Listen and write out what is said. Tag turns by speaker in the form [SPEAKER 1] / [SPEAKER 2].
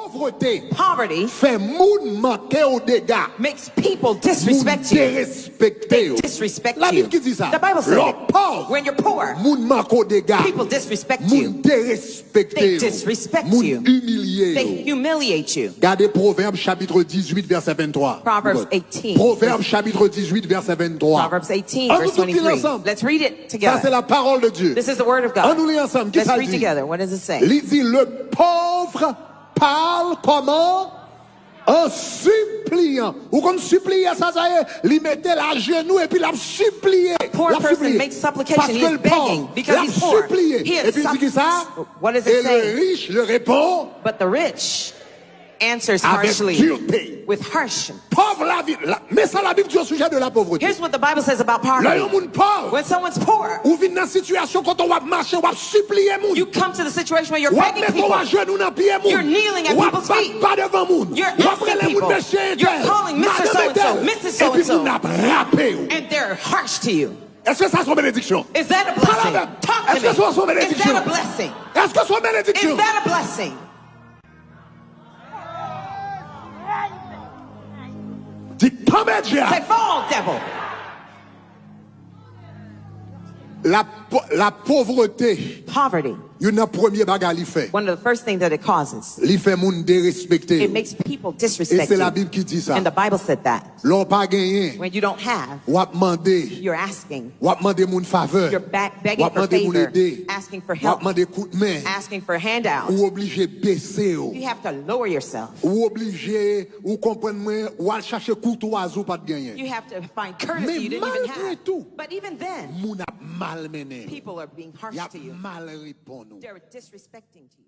[SPEAKER 1] Povrete.
[SPEAKER 2] Poverty
[SPEAKER 1] Fait moun manke au dega.
[SPEAKER 2] makes people disrespect you.
[SPEAKER 1] Derespekte
[SPEAKER 2] They
[SPEAKER 1] yo.
[SPEAKER 2] disrespect
[SPEAKER 1] La
[SPEAKER 2] you.
[SPEAKER 1] Bible qui dit ça.
[SPEAKER 2] The Bible says
[SPEAKER 1] L'homme
[SPEAKER 2] it.
[SPEAKER 1] pauvre.
[SPEAKER 2] When you're poor,
[SPEAKER 1] Moun manke au dega.
[SPEAKER 2] people disrespect
[SPEAKER 1] Moun
[SPEAKER 2] you.
[SPEAKER 1] derespekte
[SPEAKER 2] They
[SPEAKER 1] yo.
[SPEAKER 2] disrespect
[SPEAKER 1] Moun
[SPEAKER 2] you.
[SPEAKER 1] humilié
[SPEAKER 2] They
[SPEAKER 1] yo.
[SPEAKER 2] humiliate you.
[SPEAKER 1] Regardez Proverbe chapitre 18 verset 23.
[SPEAKER 2] Proverbs 18.
[SPEAKER 1] Proverbe chapitre 18 verset 23.
[SPEAKER 2] Proverbs 18,
[SPEAKER 1] On
[SPEAKER 2] verse
[SPEAKER 1] nous tout lit
[SPEAKER 2] 23.
[SPEAKER 1] ensemble.
[SPEAKER 2] Let's read it
[SPEAKER 1] Ça c'est
[SPEAKER 2] together.
[SPEAKER 1] la parole de Dieu.
[SPEAKER 2] This is the word of
[SPEAKER 1] On
[SPEAKER 2] God.
[SPEAKER 1] nous lit ensemble. Qui
[SPEAKER 2] Let's
[SPEAKER 1] ça
[SPEAKER 2] read
[SPEAKER 1] dit?
[SPEAKER 2] together. What does it say?
[SPEAKER 1] Il dit le pauvre parle comment? En suppliant. Ou qu'on supplie ça y est, il mettait la genou et puis l'a supplié.
[SPEAKER 2] Poor
[SPEAKER 1] L'a
[SPEAKER 2] person
[SPEAKER 1] supplié.
[SPEAKER 2] makes supplication.
[SPEAKER 1] Parce
[SPEAKER 2] He
[SPEAKER 1] que
[SPEAKER 2] is
[SPEAKER 1] le
[SPEAKER 2] begging
[SPEAKER 1] pauvre
[SPEAKER 2] because
[SPEAKER 1] l'a
[SPEAKER 2] he's poor.
[SPEAKER 1] supplié.
[SPEAKER 2] He
[SPEAKER 1] Et puis il dit qui ça?
[SPEAKER 2] What does
[SPEAKER 1] Et
[SPEAKER 2] it say?
[SPEAKER 1] le riche le répond
[SPEAKER 2] But the rich answers
[SPEAKER 1] avec
[SPEAKER 2] harshly
[SPEAKER 1] dureté.
[SPEAKER 2] with harsh.
[SPEAKER 1] Pauvre la vie. Mais ça la Bible dit au sujet de la pauvreté.
[SPEAKER 2] Here's what the Bible says about
[SPEAKER 1] Là,
[SPEAKER 2] poverty.
[SPEAKER 1] il y a un monde pauvre.
[SPEAKER 2] When someone's poor,
[SPEAKER 1] Ou vient dans une situation quand on va marcher, on va supplier moun.
[SPEAKER 2] you come to the situation where you're
[SPEAKER 1] Ou va
[SPEAKER 2] begging
[SPEAKER 1] mettre
[SPEAKER 2] people.
[SPEAKER 1] ton genou dans pied moun.
[SPEAKER 2] You're kneeling at
[SPEAKER 1] Ou va
[SPEAKER 2] people's
[SPEAKER 1] pas
[SPEAKER 2] feet.
[SPEAKER 1] pas devant moun.
[SPEAKER 2] You're
[SPEAKER 1] Ou après
[SPEAKER 2] asking
[SPEAKER 1] les moun
[SPEAKER 2] people.
[SPEAKER 1] monsieur
[SPEAKER 2] You're
[SPEAKER 1] tel.
[SPEAKER 2] calling Mr.
[SPEAKER 1] Madame
[SPEAKER 2] So-and-so,
[SPEAKER 1] tel.
[SPEAKER 2] Mrs.
[SPEAKER 1] Et puis
[SPEAKER 2] So-and-so.
[SPEAKER 1] moun a frappé ou.
[SPEAKER 2] And they're harsh to you.
[SPEAKER 1] Est-ce que ça c'est une bénédiction?
[SPEAKER 2] Is that a blessing? Talk to
[SPEAKER 1] Est-ce que ça c'est une
[SPEAKER 2] me. Is
[SPEAKER 1] bénédiction?
[SPEAKER 2] that a blessing?
[SPEAKER 1] Est-ce que c'est une bénédiction?
[SPEAKER 2] Is that a blessing?
[SPEAKER 1] Dis tombe Dieu.
[SPEAKER 2] Say, fall, devil.
[SPEAKER 1] La pauvreté,
[SPEAKER 2] Poverty.
[SPEAKER 1] il y a un premier bagage il fait.
[SPEAKER 2] One of the first things that it causes,
[SPEAKER 1] Il fait moun dérespecter.
[SPEAKER 2] it makes people
[SPEAKER 1] Et
[SPEAKER 2] disrespect
[SPEAKER 1] c'est la
[SPEAKER 2] you.
[SPEAKER 1] Bible qui dit ça.
[SPEAKER 2] And the Bible said that.
[SPEAKER 1] L'on pas gagné.
[SPEAKER 2] When you don't have,
[SPEAKER 1] Ou a demandé.
[SPEAKER 2] you're asking.
[SPEAKER 1] Ou a demandé moun faveur.
[SPEAKER 2] You're begging
[SPEAKER 1] Ou a
[SPEAKER 2] for
[SPEAKER 1] demandé moun
[SPEAKER 2] favor,
[SPEAKER 1] aider.
[SPEAKER 2] asking for
[SPEAKER 1] Ou a
[SPEAKER 2] help,
[SPEAKER 1] demandé coup de main.
[SPEAKER 2] asking for handouts.
[SPEAKER 1] Ou obligé baisser ou.
[SPEAKER 2] You have to lower yourself.
[SPEAKER 1] Ou obligé ou comprendre moi ou aller chercher courtoisie ou pas de gagner.
[SPEAKER 2] You have to find courtesy
[SPEAKER 1] Mais
[SPEAKER 2] you didn't even
[SPEAKER 1] malgré
[SPEAKER 2] have.
[SPEAKER 1] tout,
[SPEAKER 2] But even then,
[SPEAKER 1] moun a mal mené.
[SPEAKER 2] people are being harsh
[SPEAKER 1] Y a
[SPEAKER 2] to you.
[SPEAKER 1] mal répondu.
[SPEAKER 2] They're disrespecting to you.